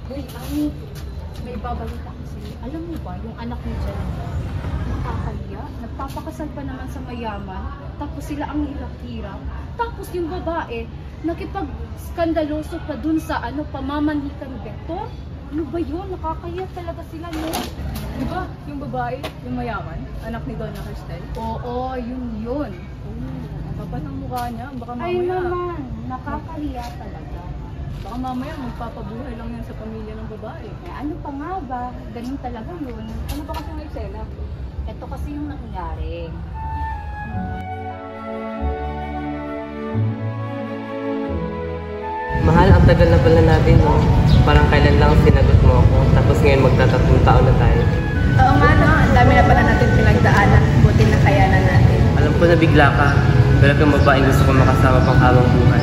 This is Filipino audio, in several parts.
Uy, Ani, may babalita ko sa'yo. Alam mo ba, yung anak ni Jan, nakakaliya, nagpapakasal pa naman sa mayaman, tapos sila ang hirap-hirap. Tapos yung babae, nakipag-skandaloso pa dun sa pamamanhikan ni Victor. Ano ba yun? Nakakaya talaga sila, no? Di ba, yung babae, yung mayaman, anak ni Donna Cristel? Oo, yun. Ang kapal ng mukha niya, baka mamaya. Ay naman, nakakahiya talaga. Baka mamaya magpapabuhay lang yan sa pamilya ng babae. Eh, ano pa nga ba? Ganun talaga yun. Ano ba kasi may eksena? Ito kasi yung nangyari. Mahal, ang tagal na pala natin, no? Parang kailan lang sinagot mo ako, tapos ngayon magtatatlong taon na tayo. Oo nga, no? Ang dami na pala natin pinagdaanan. Buti na kaya na natin. Alam ko na bigla ka, pero kung babaeng gusto ko makasama pang habang buhay.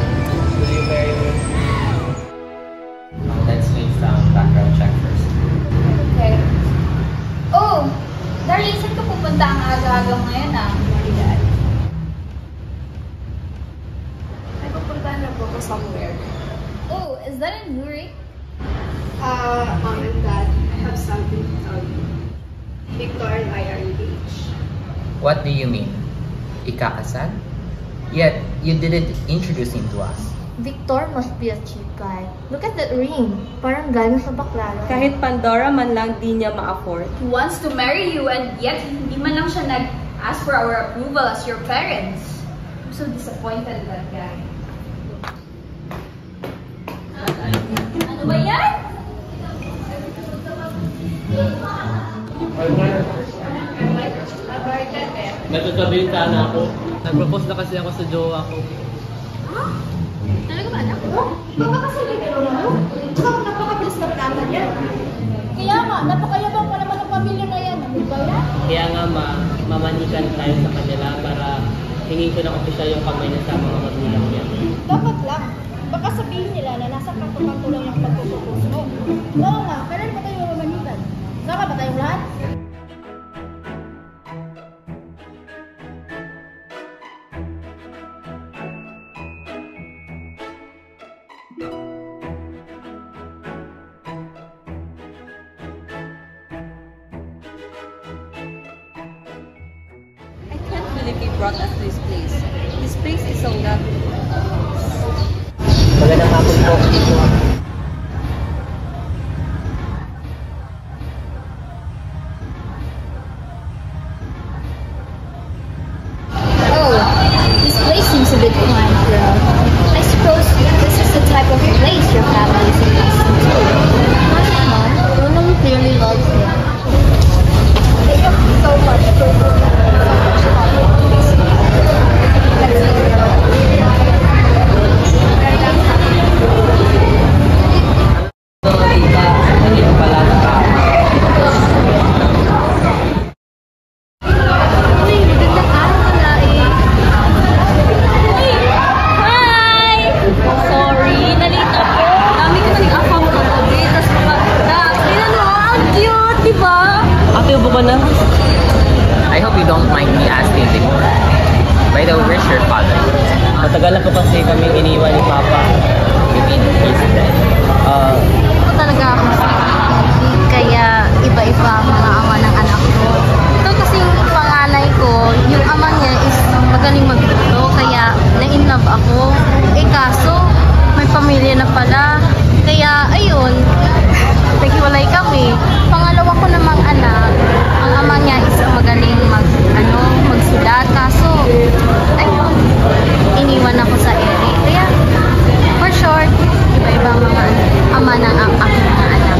Will you marry me? Let's make some background check first. Okay. Oh! Darling, saan ka pupunta ang aga-aga ngayon Ay, pupuntahan na po ko somewhere. Oh, is that in Nuri? Mom and Dad, I have something to tell you. Victor and I are engaged. What do you mean? Ikakasal? Yet, you didn't introduce him to us. Victor must be a cheap guy. Look at that ring. Parang galing sa baklaro. Kahit Pandora man lang di niya ma-afford. He wants to marry you and yet hindi man lang siya nag-ask for our approval as your parents. I'm so disappointed in that guy. Ano ba yan? Nagkakabita na ako. Nag-propose na kasi ako sa jowa ko. Talaga ba, anak? Magkakasali kayo na mo? Tsaka napakabilis na platan yan. Kaya nga, napakayabang pa naman ang pamilya na yan. Ano ba yan? Kaya nga mamanikan tayo sa kanila para hingin ko ng opisyal yung kamay niya sa mga magulang niya. Dapat lang. Baka sabihin nila na nasa kanto-kanto lang yung pagpupupos mo. Oo nga, kailan ba tayo mamanikan? Sama ba tayong lahat? I can't believe he brought us this place. This place is so lovely. Magandang hapon po. Oh, this place seems a bit fine, girl. I suppose this is the type of place your family is accustomed to. Mom, Ronald clearly loves him. They have so much Hindi ko pala Hi! Sorry, nalito ako. Dami ko nag-account ng gabi, tapos mga ducks. Tingnan mo, ang cute, di ba? Ate, upo ka na. I hope you don't mind me asking, Victor. By the way, where's your father? Matagal na po kasi kami iniwan ni Papa. You mean he's dead? Ito talaga ako sa kaya iba-iba ang mga ama ng anak ko. Ito kasi yung panganay ko, yung ama niya is magaling magluto, kaya na-inlove ako. Eh kaso, may pamilya na pala. Kaya ayun, naghiwalay kami. Pangalawa ko namang anak, ang ama niya is magaling magsulat. Kaso, ayun, iniwan ako sa ere. Kaya, for short, iba-iba ang mga ama ng aking mga anak.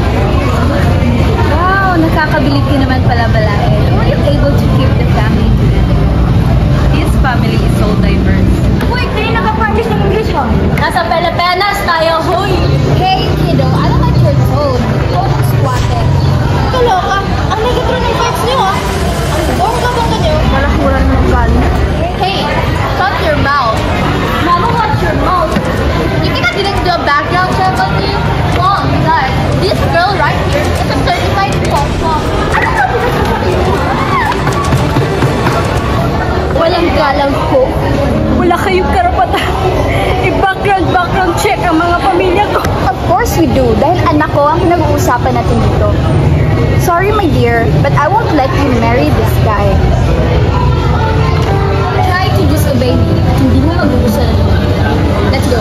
Wow, nakakabilib ka naman pala Balae. How are you able to keep the family together? His family is so diverse. Uy, kayo naka-practice ng English mo? Nasa Pilipinas tayo, huy! Hey, kiddo, I don't like your tone. Don't squatted. Kaloka, ang negatronic fights niyo ang bongga-bongga niyo. Malakuran ng galing. Hey, shut your mouth. Mama, watch your mouth. You think I didn't do a background check on you? dahil anak ko ang pinag-uusapan natin dito. Sorry my dear, but I won't let you marry this guy. Try to disobey me. Hindi mo magugustuhan ng Let's go.